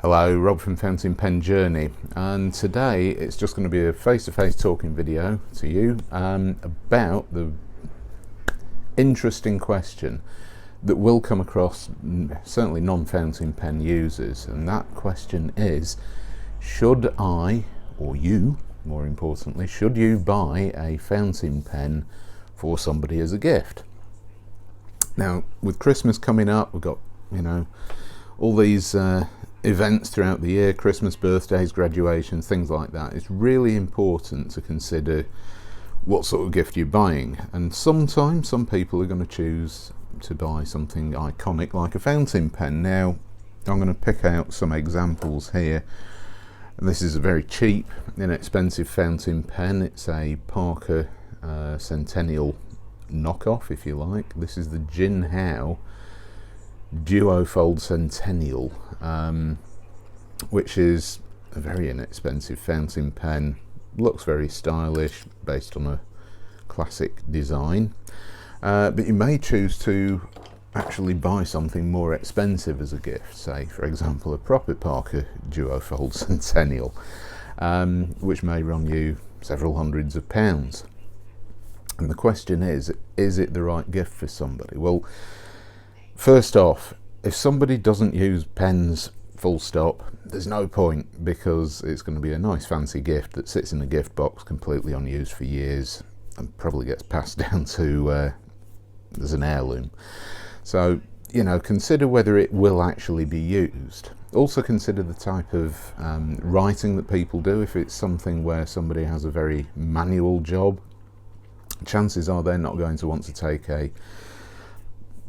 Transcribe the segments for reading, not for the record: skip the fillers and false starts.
Hello, Rob from Fountain Pen Journey, and today it's just going to be a face-to-face talking video to you about the interesting question that will come across certainly non-fountain pen users, and that question is, should I, or you more importantly, should you buy a fountain pen for somebody as a gift? Now, with Christmas coming up, we've got, all these events throughout the year, Christmas, birthdays, graduations, things like that. It's really important to consider what sort of gift you're buying, and sometimes some people are going to choose to buy something iconic like a fountain pen. Now, I'm going to pick out some examples here. This is a very cheap, inexpensive fountain pen. It's a Parker Centennial knockoff, if you like. This is the Jinhao Duofold Centennial, which is a very inexpensive fountain pen. Looks very stylish, based on a classic design, but you may choose to actually buy something more expensive as a gift, say for example a proper Parker Duofold Centennial, which may run you several hundreds of pounds. And the question is it the right gift for somebody? Well, first off, if somebody doesn't use pens full stop, there's no point, because it's going to be a nice fancy gift that sits in a gift box completely unused for years and probably gets passed down to as an heirloom. So, consider whether it will actually be used. Also consider the type of writing that people do. If it's something where somebody has a very manual job, chances are they're not going to want to take a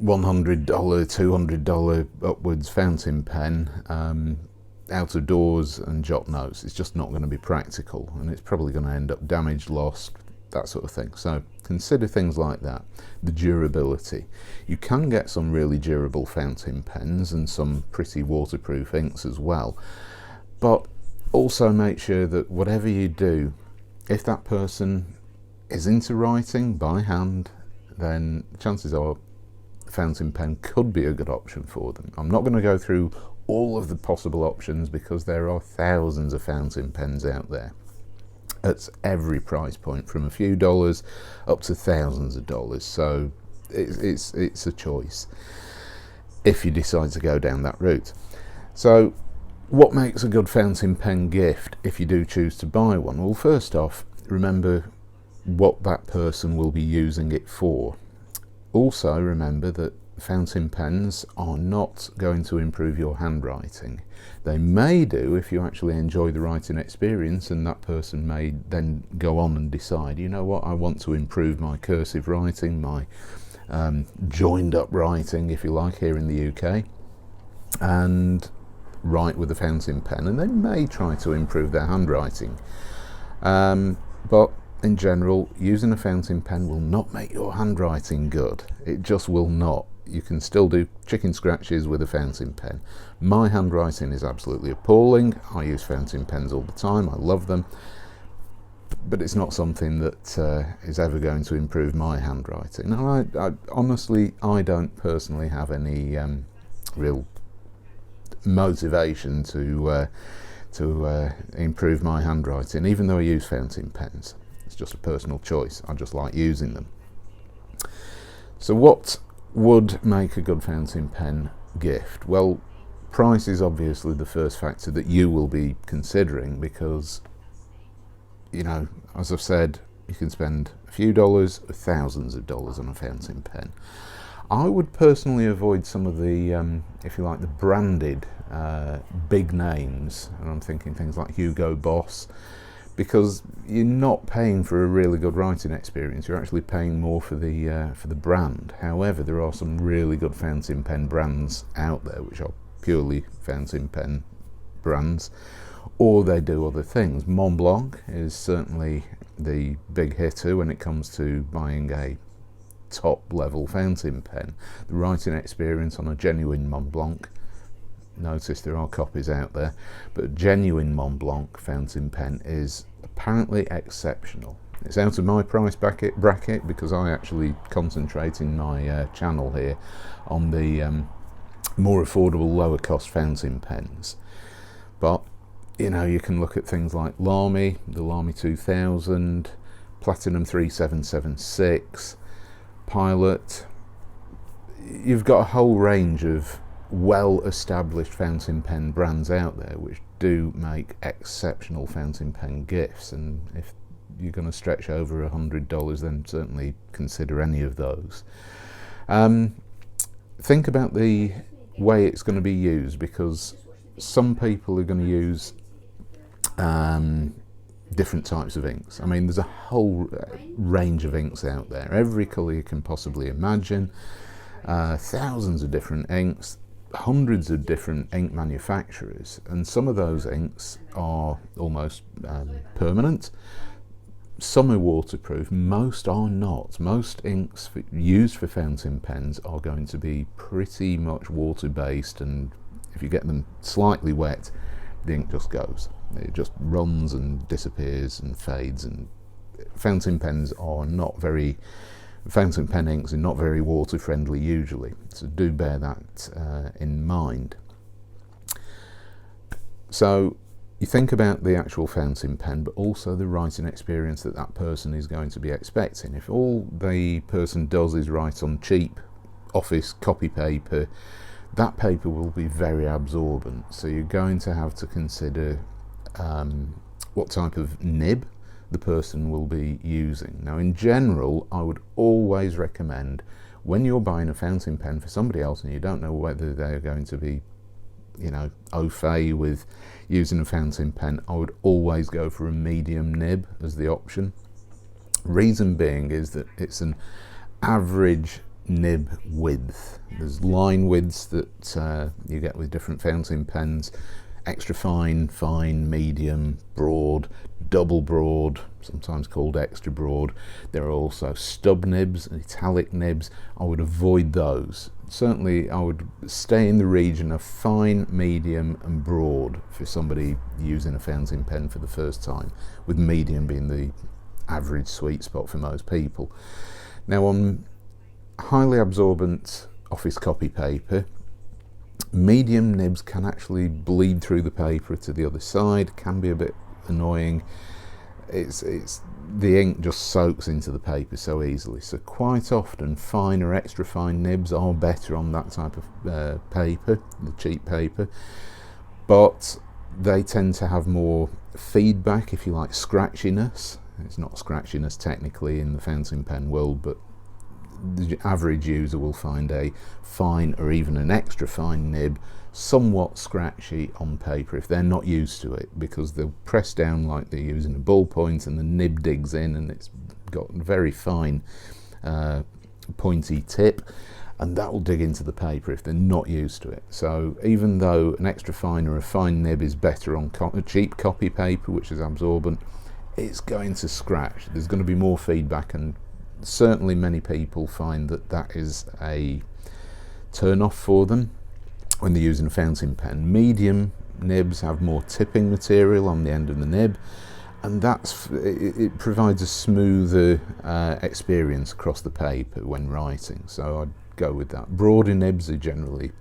$100, $200 upwards fountain pen out of doors and jot notes. It's just not going to be practical, and it's probably going to end up damaged, lost, that sort of thing. So consider things like that. The durability. You can get some really durable fountain pens and some pretty waterproof inks as well, but also make sure that whatever you do, if that person is into writing by hand, then chances are fountain pen could be a good option for them. I'm not going to go through all of the possible options because there are thousands of fountain pens out there at every price point, from a few dollars up to thousands of dollars. So it's a choice if you decide to go down that route. So what makes a good fountain pen gift if you do choose to buy one? Well, first off, remember what that person will be using it for. Also remember that fountain pens are not going to improve your handwriting. They may do if you actually enjoy the writing experience, and that person may then go on and decide, you know what, I want to improve my cursive writing, my joined up writing, if you like, here in the UK, and write with a fountain pen, and they may try to improve their handwriting. But in general, using a fountain pen will not make your handwriting good. It just will not. You can still do chicken scratches with a fountain pen. My handwriting is absolutely appalling. I use fountain pens all the time. I love them. But it's not something that is ever going to improve my handwriting. And I honestly, I don't personally have any real motivation to improve my handwriting, even though I use fountain pens. It's just a personal choice. I just like using them. So what would make a good fountain pen gift? Well, price is obviously the first factor that you will be considering, because, as I've said, you can spend a few dollars or thousands of dollars on a fountain pen. I would personally avoid some of the, if you like, the branded big names, and I'm thinking things like Hugo Boss, because you're not paying for a really good writing experience. You're actually paying more for the brand. However, there are some really good fountain pen brands out there which are purely fountain pen brands, or they do other things. Mont Blanc is certainly the big hitter when it comes to buying a top level fountain pen. The writing experience on a genuine Mont Blanc, notice there are copies out there, but genuine Mont Blanc fountain pen is apparently exceptional. It's out of my price bracket because I actually concentrate in my channel here on the more affordable, lower cost fountain pens. But you know, you can look at things like Lamy, the Lamy 2000, Platinum 3776, Pilot. You've got a whole range of well-established fountain pen brands out there which do make exceptional fountain pen gifts, and if you're going to stretch over $100, then certainly consider any of those. Think about the way it's going to be used, because some people are going to use different types of inks. I mean, there's a whole range of inks out there, every colour you can possibly imagine, thousands of different inks, hundreds of different ink manufacturers, and some of those inks are almost permanent. Some are waterproof, most are not. Most inks used for fountain pens are going to be pretty much water-based, and if you get them slightly wet, the ink just goes. It just runs and disappears and fades, and fountain pen inks are not very water friendly usually, so do bear that in mind. So you think about the actual fountain pen, but also the writing experience that that person is going to be expecting. If all the person does is write on cheap office copy paper, that paper will be very absorbent, so you're going to have to consider what type of nib the person will be using. Now, in general, I would always recommend, when you're buying a fountain pen for somebody else and you don't know whether they're going to be, you know, au fait with using a fountain pen, I would always go for a medium nib as the option. Reason being is that it's an average nib width. There's line widths that you get with different fountain pens: extra fine, fine, medium, broad, double broad, sometimes called extra broad. There are also stub nibs and italic nibs. I would avoid those. Certainly I would stay in the region of fine, medium and broad for somebody using a fountain pen for the first time, with medium being the average sweet spot for most people. Now, on highly absorbent office copy paper, medium nibs can actually bleed through the paper to the other side, can be a bit annoying. It's the ink just soaks into the paper so easily, so quite often fine or extra fine nibs are better on that type of paper, the cheap paper, but they tend to have more feedback, if you like, scratchiness. It's not scratchiness technically in the fountain pen world, but the average user will find a fine or even an extra fine nib somewhat scratchy on paper if they're not used to it, because they'll press down like they're using a ballpoint and the nib digs in and it's got a very fine pointy tip, and that will dig into the paper if they're not used to it. So even though an extra fine or a fine nib is better on cheap copy paper, which is absorbent, it's going to scratch. There's going to be more feedback, and certainly many people find that that is a turn off for them when they're using a fountain pen. Medium nibs have more tipping material on the end of the nib, and it provides a smoother experience across the paper when writing, so I'd go with that. Broader nibs are generally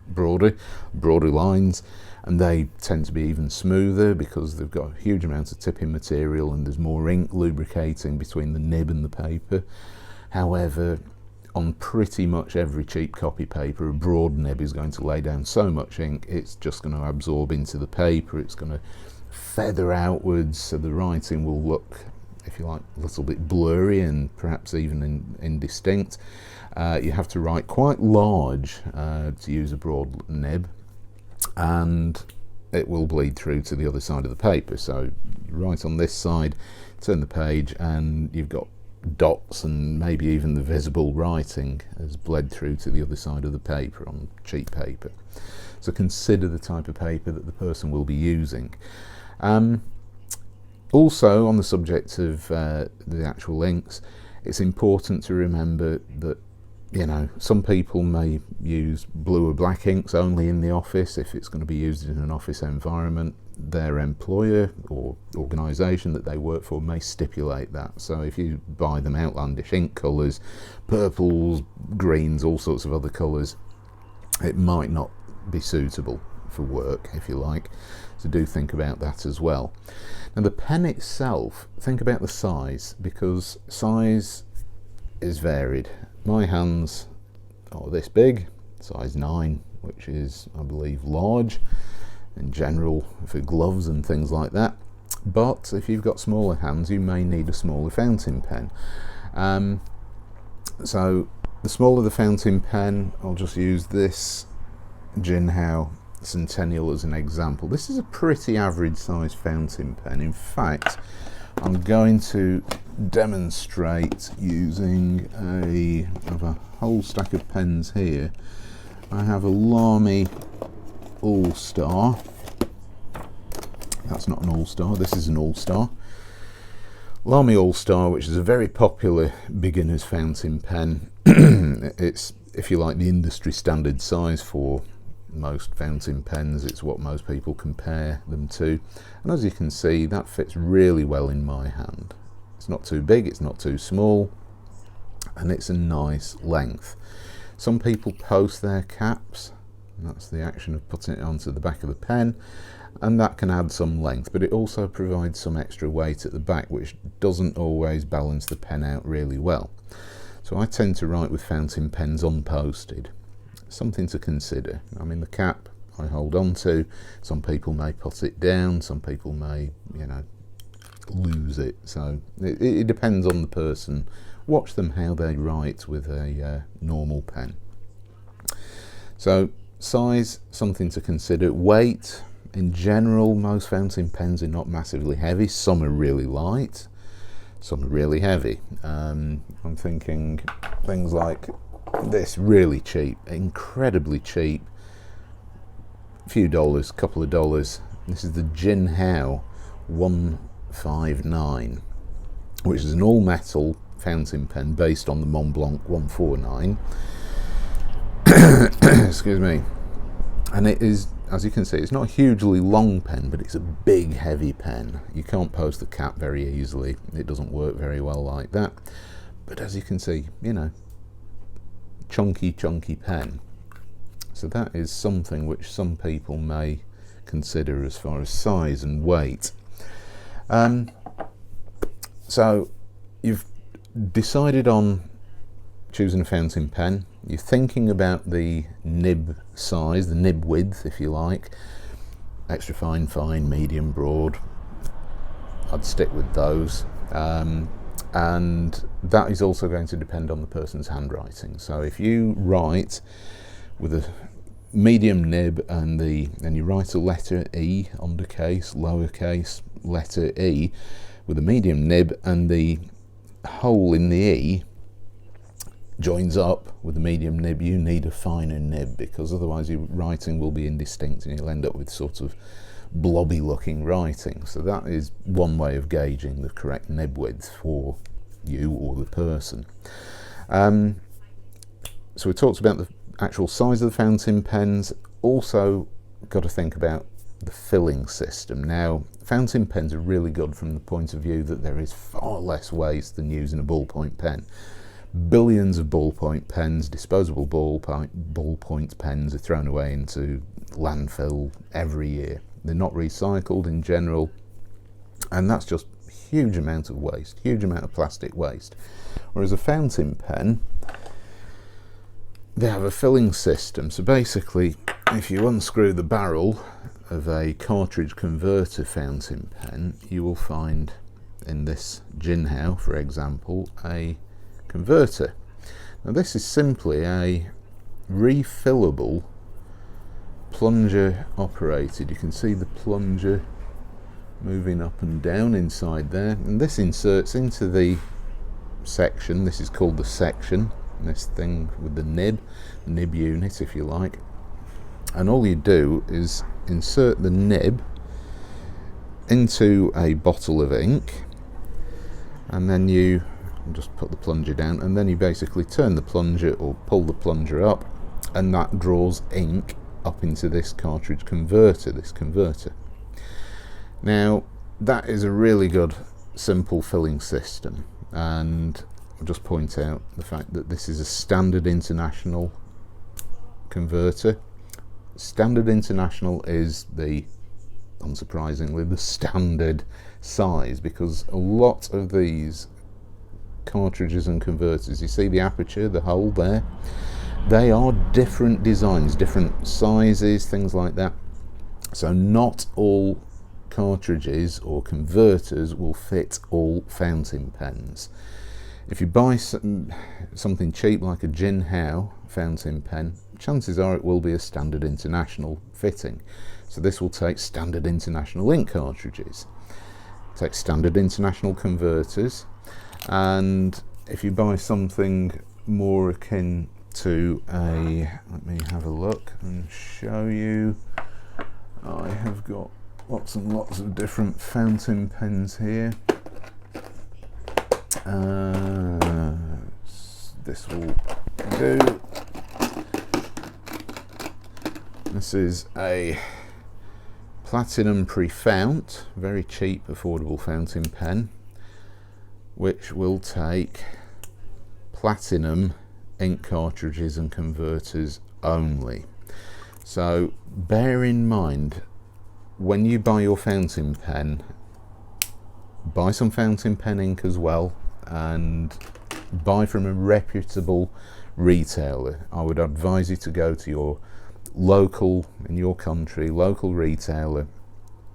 broader lines, and they tend to be even smoother because they've got a huge amount of tipping material and there's more ink lubricating between the nib and the paper. However, on pretty much every cheap copy paper, a broad nib is going to lay down so much ink, it's just going to absorb into the paper, it's going to feather outwards, so the writing will look, if you like, a little bit blurry and perhaps even indistinct. You have to write quite large to use a broad nib, and it will bleed through to the other side of the paper. So you write on this side, turn the page, and you've got dots and maybe even the visible writing has bled through to the other side of the paper on cheap paper. So consider the type of paper that the person will be using. Also, on the subject of the actual inks, it's important to remember that, you know, some people may use blue or black inks only in the office. If it's going to be used in an office environment, their employer or organisation that they work for may stipulate that. So if you buy them outlandish ink colours, purples, greens, all sorts of other colours, it might not be suitable for work, if you like. So do think about that as well. Now the pen itself, think about the size, because size is varied. My hands are this big, size 9, which is, I believe, large in general for gloves and things like that. But if you've got smaller hands, you may need a smaller fountain pen. So the smaller the fountain pen, I'll just use this Jinhao Centennial as an example. This is a pretty average size fountain pen. In fact, I'm going to demonstrate using I have a whole stack of pens here. I have a Lamy All-Star. That's not an All-Star, this is an All-Star. Lamy All-Star, which is a very popular beginner's fountain pen. It's, if you like, the industry standard size for most fountain pens. It's what most people compare them to. And as you can see, that fits really well in my hand. It's not too big, it's not too small, and it's a nice length. Some people post their caps, and that's the action of putting it onto the back of the pen, and that can add some length, but it also provides some extra weight at the back, which doesn't always balance the pen out really well. So I tend to write with fountain pens unposted. Something to consider. I mean, the cap I hold on to, some people may put it down, some people may, you know, lose it. So it depends on the person. Watch them how they write with a normal pen. So size, something to consider. Weight, in general, most fountain pens are not massively heavy. Some are really light, some are really heavy. I'm thinking things like this, really cheap, incredibly cheap, a few dollars, couple of dollars. This is the Jinhao 159, which is an all metal fountain pen based on the Mont Blanc 149. Excuse me. And it is, as you can see, it's not a hugely long pen, but it's a big heavy pen. You can't post the cap very easily. It doesn't work very well like that. But as you can see, you know, chunky pen. So that is something which some people may consider as far as size and weight. So you've decided on choosing a fountain pen. You're thinking about the nib size, the nib width, if you like. Extra fine, fine, medium, broad. I'd stick with those. And that is also going to depend on the person's handwriting. So if you write with a medium nib and you write a letter E, undercase, lowercase, letter E, with a medium nib, and the hole in the E joins up with the medium nib, you need a finer nib, because otherwise your writing will be indistinct and you'll end up with sort of blobby looking writing. So that is one way of gauging the correct nib width for you or the person. So we talked about the actual size of the fountain pens. Also got to think about the filling system. Now, fountain pens are really good from the point of view that there is far less waste than using a ballpoint pen. Billions of ballpoint pens, disposable ballpoint pens, are thrown away into landfill every year. They're not recycled in general, and that's just a huge amount of waste, huge amount of plastic waste. Whereas a fountain pen, they have a filling system. So basically, if you unscrew the barrel of a cartridge converter fountain pen, you will find in this Jinhao, for example, a converter. Now this is simply a refillable plunger operated. You can see the plunger moving up and down inside there, and this inserts into the section. This is called the section, this thing with the nib unit, if you like, and all you do is insert the nib into a bottle of ink, and then you just put the plunger down, and then you basically turn the plunger or pull the plunger up, and that draws ink up into this cartridge converter, this converter. Now that is a really good simple filling system, and I'll just point out the fact that this is a standard international converter. Standard International is unsurprisingly, the standard size, because a lot of these cartridges and converters, you see the aperture, the hole there, they are different designs, different sizes, things like that. So not all cartridges or converters will fit all fountain pens. If you buy something cheap like a Jinhao fountain pen, chances are it will be a Standard International fitting. So this will take Standard International ink cartridges, take Standard International converters, and if you buy something more akin to let me have a look and show you. I have got lots and lots of different fountain pens here. This will do. This is a Platinum Pre-Fount, very cheap, affordable fountain pen, which will take platinum ink cartridges and converters only. So bear in mind, when you buy your fountain pen, buy some fountain pen ink as well, and buy from a reputable retailer. I would advise you to go to your local, in your country, local retailer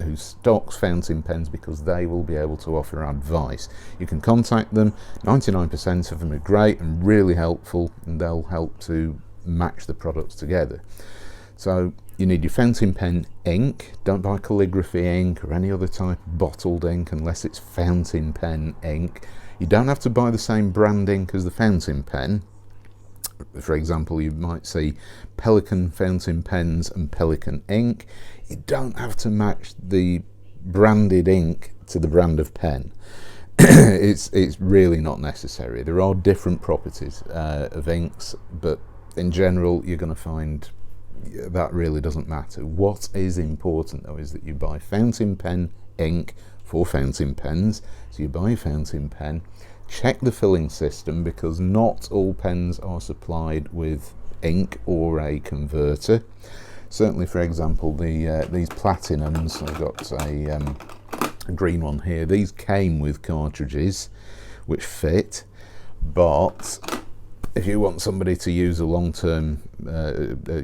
who stocks fountain pens, because they will be able to offer advice. You can contact them. 99% of them are great and really helpful, and they'll help to match the products together. So you need your fountain pen ink. Don't buy calligraphy ink or any other type of bottled ink unless it's fountain pen ink. You don't have to buy the same brand ink as the fountain pen. For example, you might see Pelikan fountain pens and Pelikan ink. You don't have to match the branded ink to the brand of pen. It's really not necessary. There are different properties of inks, but in general you're going to find that really doesn't matter. What is important though is that you buy fountain pen ink for fountain pens. So you buy a fountain pen, check the filling system, because not all pens are supplied with ink or a converter. Certainly, for example, these platinums, I've got a green one here, these came with cartridges which fit, but if you want somebody to use a long-term,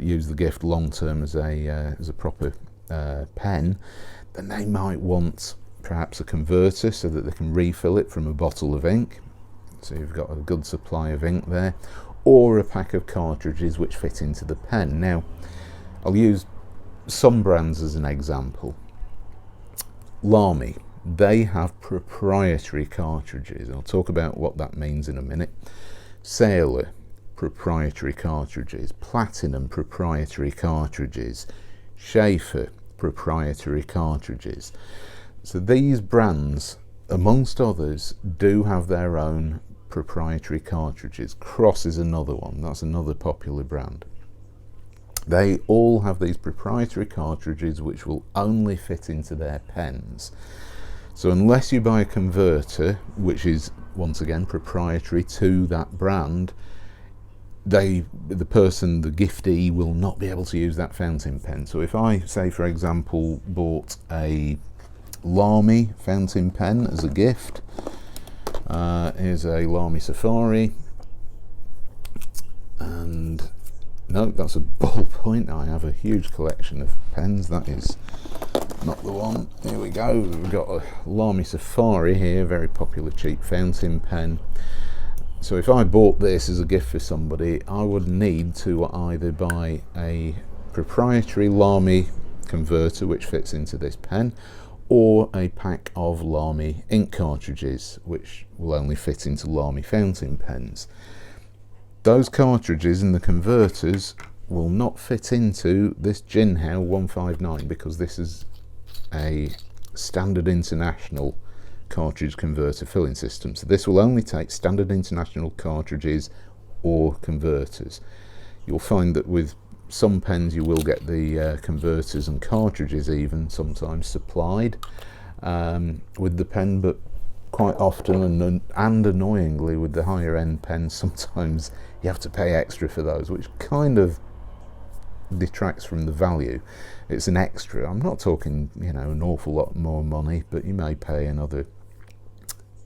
use the gift long-term as a proper pen, then they might want perhaps a converter so that they can refill it from a bottle of ink. So you've got a good supply of ink there, or a pack of cartridges which fit into the pen. Now, I'll use some brands as an example. Lamy, they have proprietary cartridges. I'll talk about what that means in a minute. Sailor, proprietary cartridges. Platinum, proprietary cartridges. Schaefer, proprietary cartridges. So these brands, amongst others, do have their own proprietary cartridges. Cross is another one. That's another popular brand. They all have these proprietary cartridges which will only fit into their pens. So unless you buy a converter, which is once again proprietary to that brand, the giftee will not be able to use that fountain pen. So if I, say for example, bought a Lamy fountain pen as a gift, here's a Lamy Safari, and no, that's a ballpoint. I have a huge collection of pens. That is not the one. Here we go. We've got a Lamy Safari here, very popular cheap fountain pen. So if I bought this as a gift for somebody, I would need to either buy a proprietary Lamy converter which fits into this pen, or a pack of Lamy ink cartridges which will only fit into Lamy fountain pens. Those cartridges and the converters will not fit into this Jinhao 159 because this is a Standard International cartridge converter filling system. So this will only take Standard International cartridges or converters. You'll find that with some pens you will get the converters and cartridges even sometimes supplied with the pen, but quite often and annoyingly with the higher end pens sometimes you have to pay extra for those, which kind of detracts from the value. It's an extra. I'm not talking, an awful lot more money, but you may pay another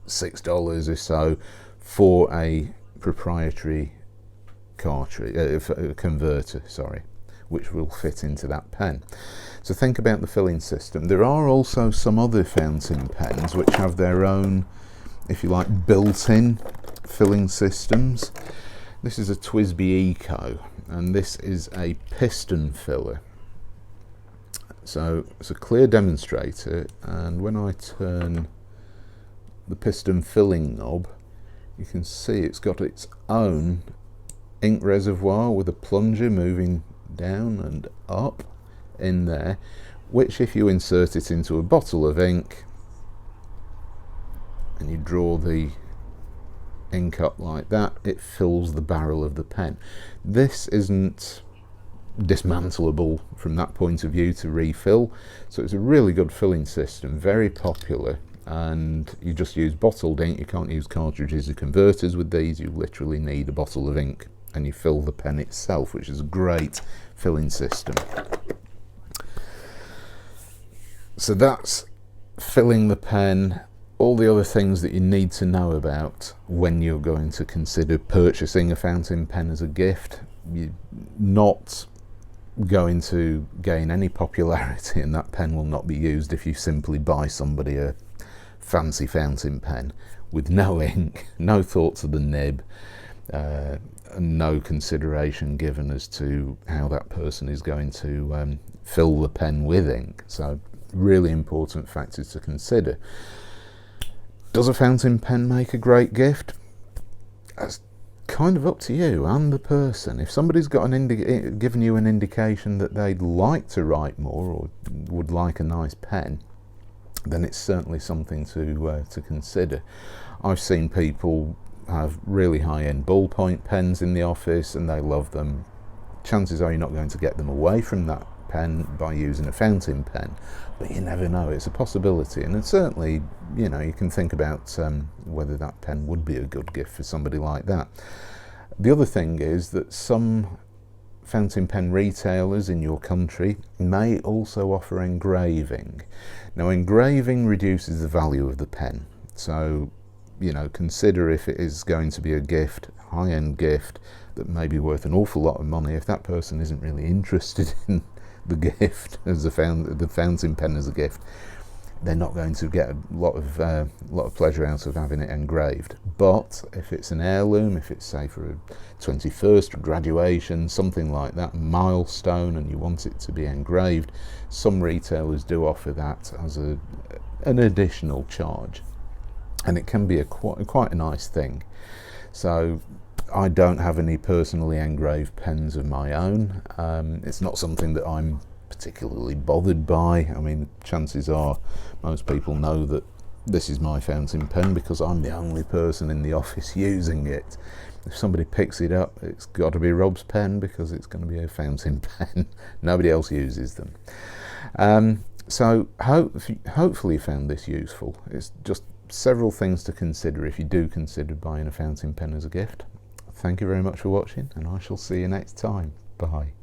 $6 or so for a proprietary cartridge, converter, which will fit into that pen. So think about the filling system. There are also some other fountain pens which have their own, if you like, built-in filling systems. This is a TWSBI Eco, and this is a piston filler. So it's a clear demonstrator, and when I turn the piston filling knob, you can see it's got its own ink reservoir with a plunger moving down and up in there, which if you insert it into a bottle of ink and you draw the ink up like that, it fills the barrel of the pen. This isn't dismantleable from that point of view to refill, so it's a really good filling system, very popular, and you just use bottled ink. You can't use cartridges or converters with these. You literally need a bottle of ink and you fill the pen itself, which is a great filling system. So that's filling the pen. All the other things that you need to know about when you're going to consider purchasing a fountain pen as a gift. You're not going to gain any popularity, and that pen will not be used if you simply buy somebody a fancy fountain pen with no ink, no thought to the nib, and no consideration given as to how that person is going to fill the pen with ink. So really important factors to consider. Does a fountain pen make a great gift? That's kind of up to you and the person. If somebody's got given you an indication that they'd like to write more or would like a nice pen, then it's certainly something to consider. I've seen people have really high-end ballpoint pens in the office and they love them. Chances are you're not going to get them away from that pen by using a fountain pen, but you never know. It's a possibility, and it's certainly, you can think about whether that pen would be a good gift for somebody like that. The other thing is that some fountain pen retailers in your country may also offer engraving. Now, engraving reduces the value of the pen, so consider if it is going to be a gift, high-end gift that may be worth an awful lot of money. If that person isn't really interested in the gift as the fountain pen as a gift, they're not going to get a lot of pleasure out of having it engraved. But if it's an heirloom, if it's say for a 21st graduation, something like that, milestone, and you want it to be engraved, some retailers do offer that as an additional charge, and it can be quite a nice thing. So I don't have any personally engraved pens of my own. It's not something that I'm particularly bothered by. I mean, chances are most people know that this is my fountain pen because I'm the only person in the office using it. If somebody picks it up, it's got to be Rob's pen because it's going to be a fountain pen. Nobody else uses them. So hopefully you found this useful. It's just several things to consider if you do consider buying a fountain pen as a gift. Thank you very much for watching, and I shall see you next time. Bye.